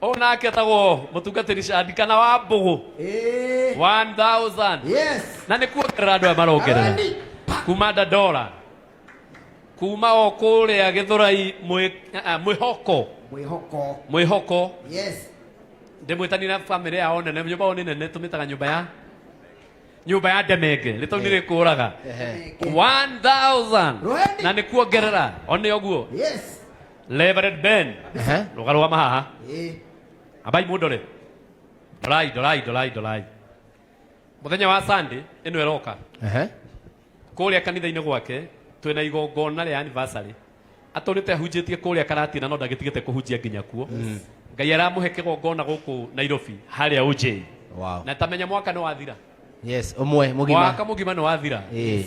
Ona ketagwo mutungatiri Shadikana wa Mbugu 1000. Yes. Na ni kuongerera andu amarongerera kuma $1 kuma okuria Githurai mwihoko. Yes. Ndimwitani na family yao nene nyumba oni nene tumitaga nyumba ya Demenge litaunire kuraga 1000 na ni kuongerera oni oguo. Yes. Reverend Ben rugarwa mahaha abai mudore dolai muthenya wa Sunday ino eroka kuria kanitha-ini gwake twina igongona ria anniversary atorite ahunjitie kuria Karatina no ndagitigite kuhunjia nginya kuo. Ngai aramuhe kigongona guku Nairobi haria UJ. Wow. Na tamenya mwaka no wathira. Yes, umwe mugima. Mwaka mugima no wathira.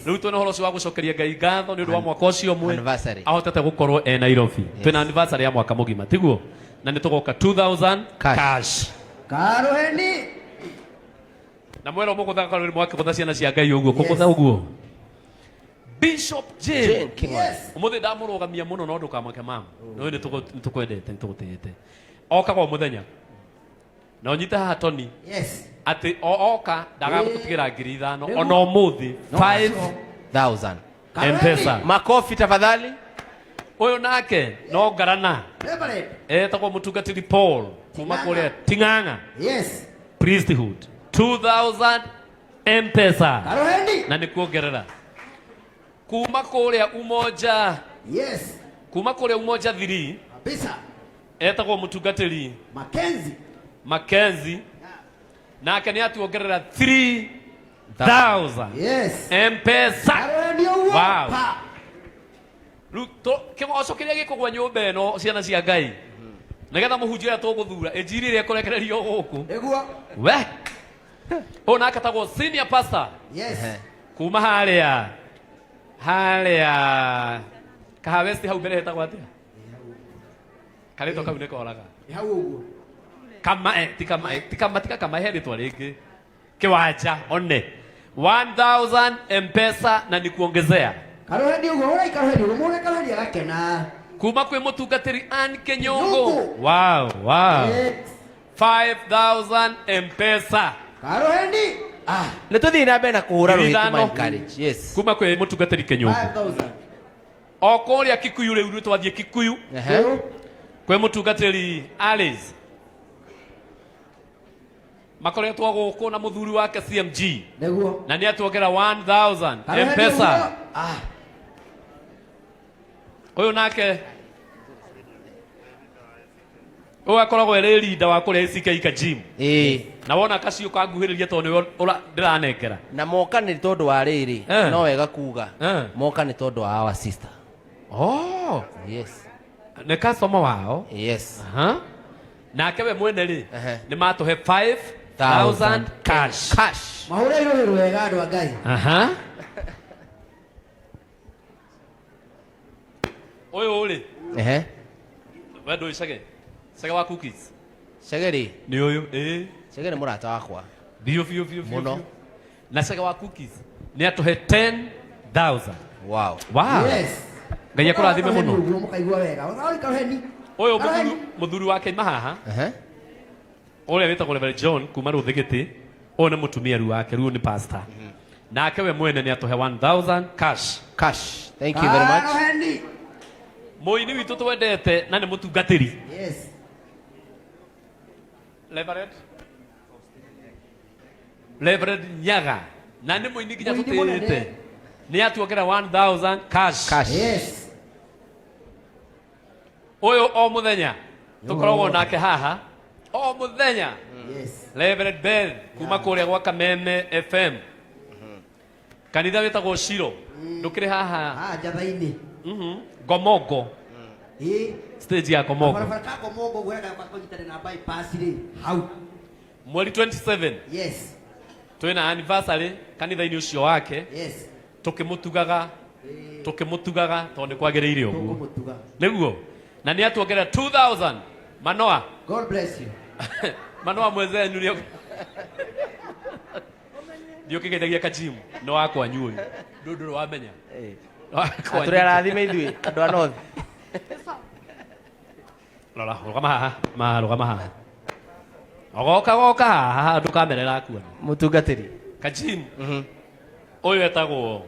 Riu twina horo wa gucokeria Ngai ngatho ni undu wa mwaka ucio umwe ahotete gukorwo Nairobi. Twina anniversary ya mwaka mugima tiguo. Na ni tugoka 2000 cash. Karoheni. Na mwero muguthaka ruri mwake guthacia na cia Ngai uguo kugutha uguo. Bishop Jane. Yes. Umuthi ndamurugamia muno no ndukamake mama. No ni tukwendete ni tugutete. Oka kwa muthenya. Na onyita haha Tony. Yes. Ati oka ndaga gututigira 5,000 ona umuthi 5,000. M-Pesa. Makofi tafadhali. Uyu nake no ngarana. Etagwo mutungatiri Paul kuma kuria Ting'ang'a. Yes. Priesthood 2000 M-Pesa. Karoheni. Na ni kuongerera kuma kuria Umoja. Yes. Kuma kuria Umoja 3 Kabisa. Etagwo mutungatiri Mackenzie. Nake ni atuongerera 3000. Yes. M-Pesa. Wow. Pa. Ruto kimoco kiria gikugwa nyumba eno ciana cia Ngai. Nigetha muhunjia ya tuguthura ejiri ria kurekererio guku. Eguo. We. Ona akatagwo senior pastor. Yes. Kuma haria Kahawesti hau mbere hetagwo atia. Kalito kau niko oraga. Hau uguo. Kama ritwa ringi kiwanja one 1000 M-Pesa na ni kuongezea. Karoheni uguo ora ikaroheni uguo mwana karoheni agakena. Kuma kwi mutungatiri Ann Kenyongo. Wow. 5,000 M-Pesa. Karoheni. Letuthi na bena kuhura ruhitu my encourage. Yes. Kuma kwi mutungatiri Kenyongo. 5,000. Okoria Kikuyu riu twathie Kikuyu. Kwi mutungatiri Alice. Makoretwo guku na muthuri wake CMG. Neguo. Na ni atuongera 1000 M-Pesa. Uyu nake uyu akoragwo eri leader wa kuria ICK gym. Na wona kacio kanguhiriria tondu ura ndiranengera. Na moka ni tondu wa riri no wega kuga. Moka ni tondu wa our sister. Oh. Yes. Ne customer wao. Yes. Nake we mwene ri ni matuhe 5,000 cash. Mahura iro wega andu a Ngai. Uyu uri. Wendo icage. Sage wa cookies. Sageri. Ni uyu. Sageri murata wakwa. Bio. Muno. Na sage wa cookies. Ni atuhe 10,000. Wow. Yes. Ngai akurathime muno. Mukaigua wega. Ora karoheni. Uyu muthuri wake mahaha. Ule wetagwo Reverend John kuma Ruthigiti. Uyu ni mutumia ru wake, ru ni pastor. Nake we mwene ni atuhe 1000 cash. Thank you very much. Karoheni. Muini witu twendete na ni mutungatiri. Yes. Reverend Nyaga. Na ni muini ginya tutirite. Ni atuongera 1000 cash. Yes. Uyu o muthenya tukoragwo nake haha o muthenya. Yes. Reverend Ben kuma kuria gwa Kameme FM. Kanitha wetagwo Shiro. Ndukire haha. Jathaini. Gomogo. Stage ya Gomogo. Barabara ka Gomogo gwega kwa kujitana na bypass ri. Hau. Mweri 27. Yes. Twina anniversary kanitha-ini ucio wake. Yes. Tukimutugaga tondu kwagiriire uguo. Niguo. Na ni atuongera 2000. Manoa. God bless you. Manoa mwezenu ndio. Ndio kigedagia kajimu no wakwa nyuo. Ndu wamenya. Ature arathime ithui andu a north. Rora, rugama haha, rugama haha. Ogoka haha ndukamerera kuona. Mutungatiri. Kajim. Oyo etagwo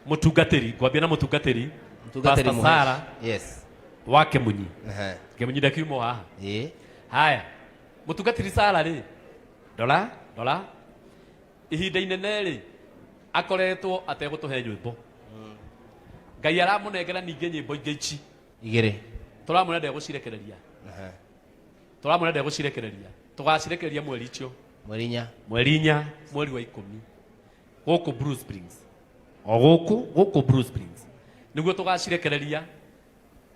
mutungatiri, kwambia na mutungatiri. Mutungatiri Pastor Sara. Yes. Wake munyi. Kemunyi ndakiumo haha. Haya. Mutungatiri Sara ri. Rora. Ihinda inene ri akoretwo ategutuhe nyimbo. Ngai aramunengera ninge nyimbo ingeici. Igere. Turamuna ndegucirekereria. Turamuna ndegucirekereria. Tugacirekereria mweri icio. Mweri inya, mweri wa 10. Gũkũ Bruce Springs. Gũkũ Bruce Springs. Niguo tugacirekereria.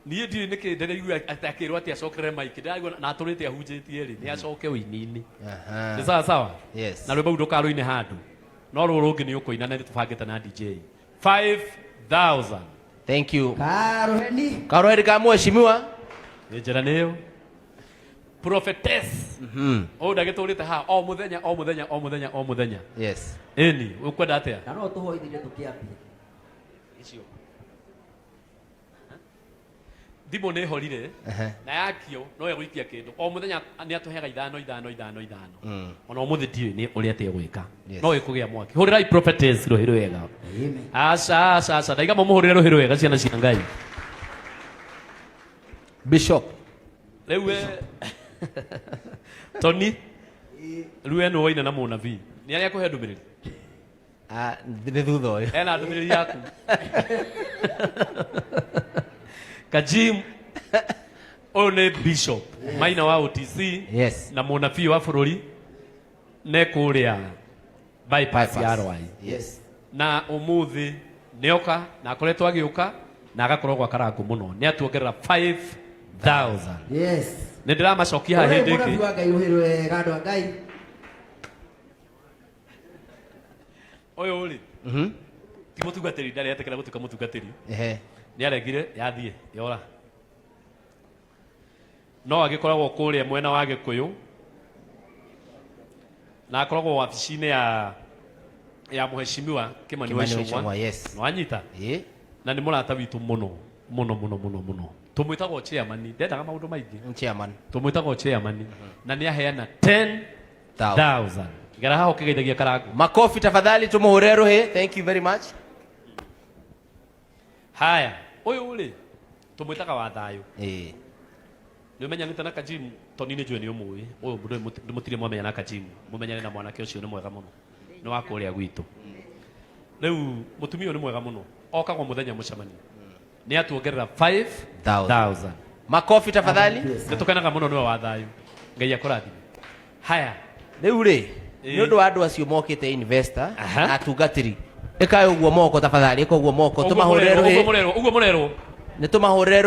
Niĩ ndirĩ nĩkĩ ndĩraigua atakĩrwo atĩ acokerere maiki. Ndĩraigua na atũrĩte ahunjĩtie rĩ, nĩ acoke ũini-inĩ. Nĩ sawa? Yes. Na rwĩmbo ndũkarũine handũ. No rũrũ rũngĩ nĩ ũkũina na nĩtũbangĩte na DJ. 5,000. Thank you. Karoheni ka mheshimiwa. Nĩ njĩra nĩyo. Prophetess. Oh, ndagĩtũrĩte ha o mũthenya. Yes. Eni, ũkwenda atĩa? Na no tũhoithire tũkĩambia. Icio. Thimũ nĩ horire. Na yakio no egũikia kĩndũ. O mũthenya nĩ atũheaga 5. Ona ũmũthĩ ndiũĩ nĩ ũrĩa atĩa gwĩka. No ĩkũgĩa mwaki. Hũrĩrai prophetess rũhĩ wega. Aca. Ndaiga mũhũrĩre rũhĩ wega ciana cia Ngai. Bishop. Rĩu Tony. Rĩu eno waina na mũnabii. Nĩ arĩa kũhe ndũmĩrĩri. Nĩ thutha ũyũ. Ena ndũmĩrĩri yaku. Kajim. Ũyũ nĩ Bishop. Maina wa OTC. Yes. Na mũnabii wa bũrũri. Nĩ kũrĩa bypass ya Rwai. Yes. Na ũmũthĩ nĩoka na akoretwo agĩũka na agakorwo gwa karangu mũno. Nĩ atuongerera 5,000. Yes. Nĩ ndĩramacokia haha hĩndĩ ĩngĩ. Mũnabii wa Ngai rũhĩ rwega andũ a Ngai. Ũyũ rĩ. Ti mũtungatĩri ndarĩ etĩkĩra gũtuĩka mũtungatĩri. Nĩ arengire yathiĩ yora. No agĩkoragwo kũrĩa mwena wa Gĩkũyũ. Na akoragwo wabici-inĩ ya mheshimiwa Kimani wa Ichung'wa. Yes. No anyita. Na nĩ mũrata witũ mũno. Tumwĩtagwo chairman. Ndendaga maũndũ maingĩ. Chairman. Tumwĩtagwo chairman. Na nĩ aheana 10,000. Gara haha ũkĩgeithagia karangu. Makofi tafadhali tumuhũrĩre rũhĩ. Thank you very much. Haya. Ũyũ rĩ tumwĩtaga wa thayũ. Nĩ ũmenyanĩte na Kajim. Toni nĩ njũĩ nĩ ũmũĩ. Ũyũ ndĩmũtirĩ mwamenya na Kajim. Mũmenyane na mwanake ũcio nĩ mwega mũno. Nĩ wa kũrĩa gwitũ. Rĩu mũtumia ũyũ nĩ mwega mũno. Okagwo mũthenya mũcemanio. Nĩ atuongerera 5,000. Makofi tafadhali. Nĩ tũkenaga mũno nĩwe wa thayũ. Ngai akũrathime. Haya. Rĩu rĩ nĩ ũndũ wa andũ acio mokĩte investor na atungatĩri. Ĩka ũguo moko tafadhali. Ĩka ũguo moko. Tũmahũrĩre rũhĩ. Uguo mũrerwo. Nĩ tũmahũrĩre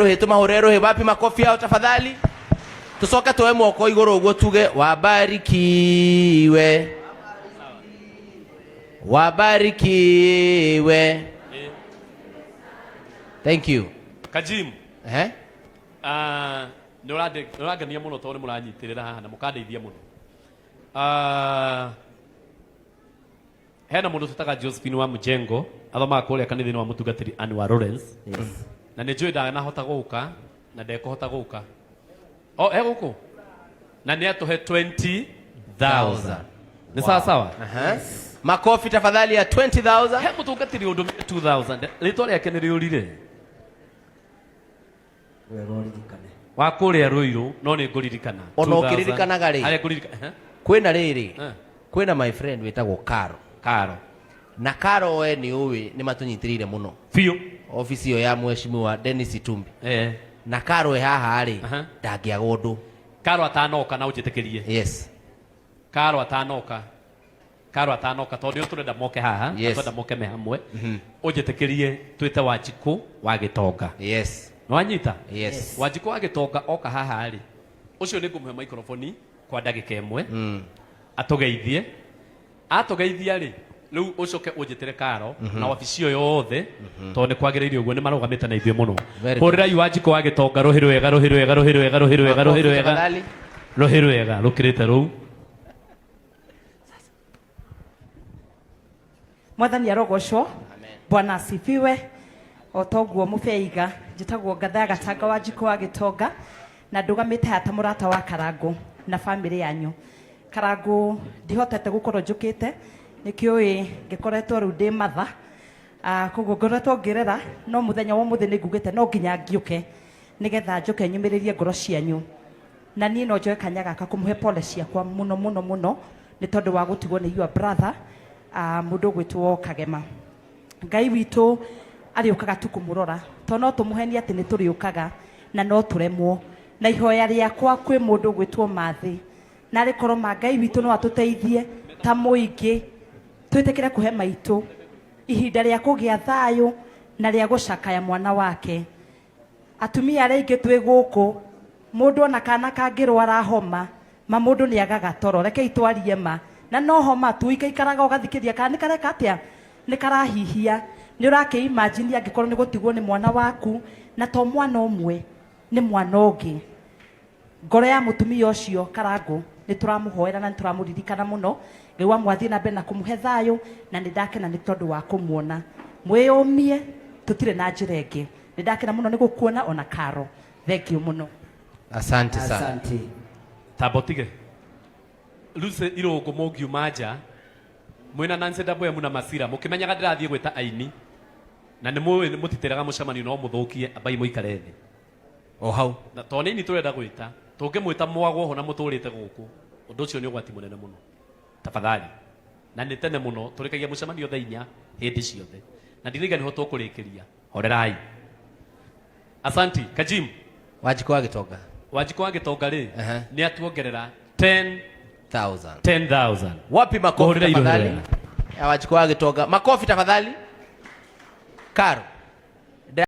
rũhĩ. Wapi makofi yao tafadhali. Tucoke tuoe moko igũrũ ũguo tuge wabarikiwe. Thank you. Kajim. Nĩ ũrangenia mũno tondũ nĩ mũranyitĩrĩra haha na mũkandeithia mũno. Hena mũndũ tũtaga Josephine wa Mjengo athomaga kũrĩa kanitha-inĩ wa mũtungatĩri Anwar Lawrence. Na nĩ njũĩ ndanahota gũka na ndekũhota gũka. Gũkũ na nĩ atũhe 20,000. Nĩ sawa? Makofi tafadhali ya 20,000. He mũtungatĩri ũndũ 2,000. Rĩtwa rĩake nĩ rĩũrire. Wa kũrĩa Rũirũ no nĩ ngũririkana. Ona ũkĩririkanaga rĩ. Harĩa ngũririkana. Kwĩna rĩrĩ. Kwĩna my friend wĩtagwo Karo. Na Karo we nĩ ũĩ nĩ matũnyitĩrĩire mũno. Biũ. Ofisi ĩyo ya mheshimiwa Dennis Itumbi. Na Karo haha rĩ ndangĩaga ũndũ. Karo atanoka na ũnjĩtĩkĩrie. Yes. Karo atanoka tondũ nĩ tũrenda moke haha. Tũrenda moke me hamwe. Ũnjĩtĩkĩrie twĩte Wanjikũ wa Gĩtonga. Yes. Nwanyita? Yes. Wanjikũ wa Gĩtonga oka haha rĩ. Ũcio nĩ ngũmũhe microphone kwa ndagĩka ĩmwe. Atũgeithie. Atũgeithia rĩ. Rĩu ũcoke ũnjĩtĩre Karo na wabici ĩyo yothe tondũ nĩ kwagĩrĩire ũguo nĩ marũgamĩte na ithuĩ mũno. Hũrĩrai Wanjikũ wa Gĩtonga rũhĩ rwega rũkĩrĩte rũu. Mwathani arogocwo. Bwana asifiwe. O toguo mũbeiga njitagwo Gathaya Gatanga wa Njiko wa Gitonga na ndugamite hata murata wa Karangu na family yanyu. Karangu ndihotete gukorwo njukite nikioi ngikoretwo riu ndi matha koguo ngoretwo ngirera no muthenya wa muthi ningugite no nginya ngiuke nigetha njuke nyumiririe ngoro cianyu na nie no njoe kanya gaka kumuhe pole ciakwa muno ni tondu wa gutigwo ni your brother mundu gwitwo Kagema. Ngai witu ariukaga tu kumurora to no tumuhenia ati ni turiukaga na no turemwo na ihoya riakwa kwi mundu gwitwo Mathi na rikorwo Ngai witu no atuteithie ta muingi twitikire kuhe maitu ihinda ria kugia thayo na ria gucakaya mwana wake. Atumia reingi twi guku mundu ona kana kangirwara homa mundu ni agaga toro reke itwarie ma na no homa tu ikaikaraga ugathikiria kana nikareka atia nikarahihia ni urake imagine angikorwo ni gutigwo ni mwana waku na to mwana umwe ni mwana ungi. Ngoro ya mutumia ucio Karangu ni turamuhoera na turamuririkana muno Ngai wa mwathi na mbere na kumuhe thayo na ni ndakena ni tondu wa kumuona mwiyumie tutire na njira ingi ni ndakena muno ni gukuona ona Karo. Thank you muno. Asante sana. Asante. Tabotige Luce irungu mungiumaja mwina Nancy Ndabwe muna Masira mukimenyaga ndirathie gwita aini na ni mutiteraga mucemani no muthukie abai muikare thi o hau na to nini turenda gwita tungimwita mwagwo ho na muturite guku undu ucio ni ugwati munene muno tafadhali na ni tene muno turikagia mucemani othe 4 hindi ciothe na ndiriga niho tukurikiria horerai. Asanti Kajim wa Njiko wa Gitonga. Wa Njiko wa Gitonga ri ni atuongerera 10,000. Wapi makofi tafadhali? Ya wa Njiko wa Gitonga. Makofi tafadhali. Karo.